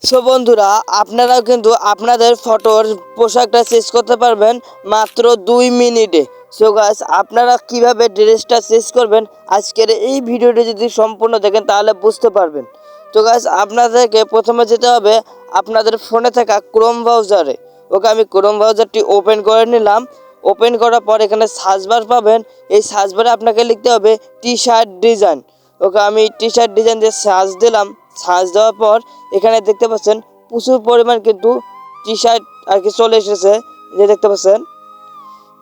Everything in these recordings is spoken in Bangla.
সো বন্ধুরা, আপনারাও কিন্তু আপনাদের ফটোর পোশাকটা চেঞ্জ করতে পারবেন মাত্র 2 মিনিটে। সো গাইস, আপনারা কিভাবে ড্রেসটা চেঞ্জ করবেন আজকের এই ভিডিওটি যদি সম্পূর্ণ দেখেন তাহলে বুঝতে পারবেন। তো গাইস, আপনাদেরকে প্রথমে যেতে হবে আপনাদের ফোনে থাকা ক্রোম ব্রাউজারে। ওকে, আমি ক্রোম ব্রাউজারটি ওপেন করে নিলাম। ওপেন করার পর এখানে সার্চ বার পাবেন। এই সার্চ বারে আপনাকে লিখতে হবে টি শার্ট ডিজাইন। ওকে, আমি টি শার্ট ডিজাইন দিয়ে সার্চ দিলাম। সার্চ দেওয়ার পর এখানে দেখতে পাচ্ছেন প্রচুর পরিমাণ কিন্তু টি শার্ট আর কি চলে এসেছে। যে দেখতে পাচ্ছেন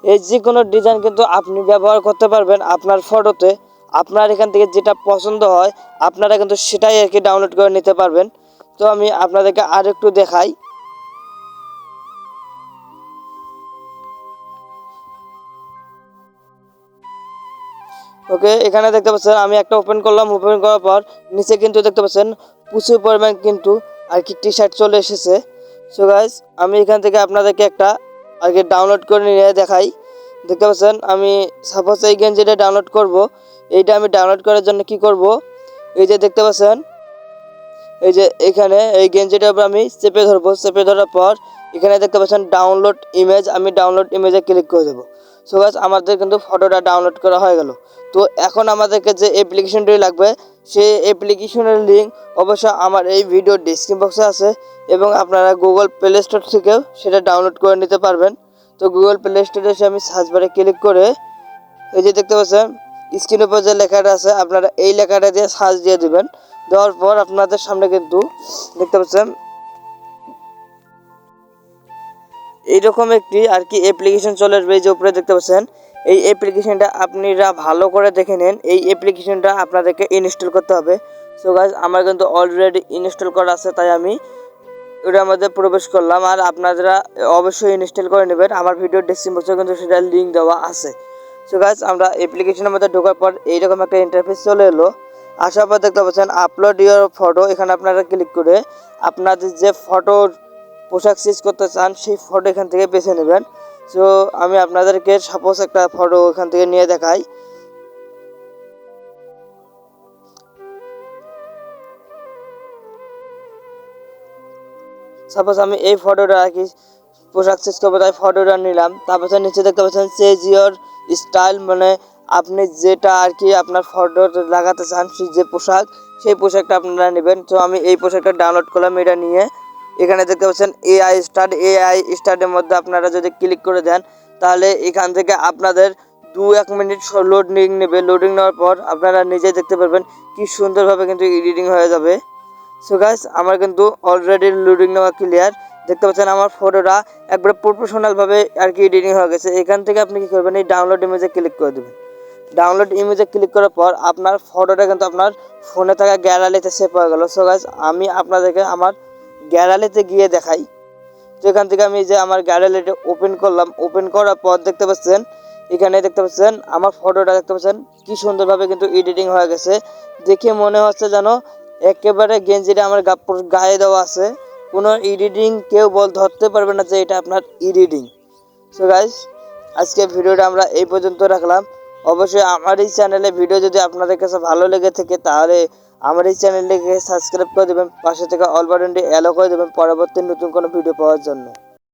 এই যে কোনো ডিজাইন কিন্তু আপনি ব্যবহার করতে পারবেন আপনার ফটোতে। আপনার এখান থেকে যেটা পছন্দ হয় আপনারা কিন্তু সেটাই আর কি ডাউনলোড করে নিতে পারবেন। তো আমি আপনাদেরকে আর একটু দেখাই। ওকে, এখানে দেখতে পাচ্ছেন আমি একটা ওপেন করলাম। ওপেন করার পর নিচে কিন্তু দেখতে পাচ্ছেন প্রচুর পরিমাণ কিন্তু আর কি টি শার্ট চলে এসেছে। সো গাইস, আমি এখান থেকে আপনাদেরকে একটা আর কি ডাউনলোড করে নিয়ে দেখাই। দেখতে পাচ্ছেন আমি সাপোজ এই গেঞ্জিটা ডাউনলোড করব। এইটা আমি ডাউনলোড করার জন্য কি করব, এই যে দেখতে পাচ্ছেন এই যে এখানে এই গেঞ্জিটার উপর আমি চেপে ধরবো। চেপে ধরার পর এখানে দেখতে পাচ্ছেন ডাউনলোড ইমেজ, আমি ডাউনলোড ইমেজে ক্লিক করে দেবো। সো গাইস, আমাদের কিন্তু ফটোটা ডাউনলোড করা হয়ে গেল। তো এখন আমাদেরকে যে অ্যাপ্লিকেশনটি লাগবে সেই অ্যাপ্লিকেশনের লিঙ্ক অবশ্যই আমার এই ভিডিও ডেসক্রিপশন বক্সে আছে, এবং আপনারা গুগল প্লে স্টোর থেকেও সেটা ডাউনলোড করে নিতে পারবেন। তো গুগল প্লে স্টোরে এসে আমি সার্চ বারে ক্লিক করে এই যে দেখতে পাচ্ছেন স্ক্রিনের উপর যে লেখাটা আছে আপনারা এই লেখাটা দিয়ে সার্চ দিয়ে দেবেন। দেওয়ার পর আপনাদের সামনে কিন্তু দেখতে পাচ্ছেন এইরকম একটি আর কি অ্যাপ্লিকেশন চলে আসবে। এই যে উপরে দেখতে পাচ্ছেন এই অ্যাপ্লিকেশনটা আপনারা ভালো করে দেখে নেন। এই অ্যাপ্লিকেশনটা আপনাদেরকে ইনস্টল করতে হবে। সো গাইস, আমার কিন্তু অলরেডি ইনস্টল করা আছে, তাই আমি ওটার মধ্যে প্রবেশ করলাম। আর আপনারা অবশ্যই ইনস্টল করে নেবেন, আমার ভিডিও ডেসক্রিপশন বক্সে কিন্তু সেটার লিঙ্ক দেওয়া আছে। সো গাইস, আমরা অ্যাপ্লিকেশনের মধ্যে ঢোকার পর এইরকম একটা ইন্টারফেস চলে এলো। আসার পর দেখতে পাচ্ছেন আপলোড ইউর ফটো। এখানে আপনারা ক্লিক করে আপনাদের যে ফটোর পোশাক চেঞ্জ করতে চান সেই ফটো এখান থেকে বেছে নেবেন। সো আমি আপনাদেরকে সাপোজ একটা ফটো এখান থেকে নিয়ে দেখাই। সাপোজ আমি এই ফটোটা আর কি পোশাক চেঞ্জ করবো, তাই ফটোটা নিলাম। তারপর নিচে দেখতে পাচ্ছেন চেঞ্জ ইওর স্টাইল, মানে আপনি যেটা আর কি আপনার ফটো লাগাতে চান সেই যে পোশাক সেই পোশাকটা আপনারা নেবেন। তো আমি এই পোশাকটা ডাউনলোড করলাম। এটা নিয়ে এখানে দেখতে পাচ্ছেন এআই স্টার্টের মধ্যে আপনারা যদি ক্লিক করে দেন তাহলে এখান থেকে আপনাদের 2-1 মিনিট লোডিং নেবে। লোডিং নেওয়ার পর আপনারা নিজেই দেখতে পারবেন কি সুন্দরভাবে কিন্তু এডিটিং হয়ে যাবে। সো গাইস, আমার কিন্তু অলরেডি লোডিং নেওয়া ক্লিয়ার। দেখতে পাচ্ছেন আমার ফটোটা একবারে প্রফেশনালভাবে আর কি এডিটিং হয়ে গেছে। এখান থেকে আপনি কী করবেন, এই ডাউনলোড ইমেজে ক্লিক করে দেবেন। ডাউনলোড ইমেজে ক্লিক করার পর আপনার ফটোটা কিন্তু আপনার ফোনে থাকা গ্যালারিতে সেভ হয়ে গেল। সো গাইস, আমি আপনাদেরকে আমার গ্যালারিতে গিয়ে দেখাই। তো এখান থেকে আমি যে আমার গ্যালারিটা ওপেন করলাম। ওপেন করার পর দেখতে পাচ্ছেন এখানে দেখতে পাচ্ছেন আমার ফটোটা দেখতে পাচ্ছেন কি সুন্দরভাবে কিন্তু এডিটিং হয়ে গেছে। দেখে মনে হচ্ছে যেন একেবারে গেঞ্জিটা আমার গায়ে দেওয়া আছে। কোনো এডিটিং কেউ ধরতে পারবে না যে এটা আপনার এডিটিং। সো গাইস, আজকে ভিডিওটা আমরা এই পর্যন্ত রাখলাম। অবশ্যই আমার এই চ্যানেলে ভিডিও যদি আপনাদের কাছে ভালো লেগে থাকে তাহলে আমার এই চ্যানেলটিকে সাবস্ক্রাইব করে দেবেন, পাশে থেকে অল বাটনটি অ্যালো করে দেবেন পরবর্তী নতুন কোনো ভিডিও পাওয়ার জন্য।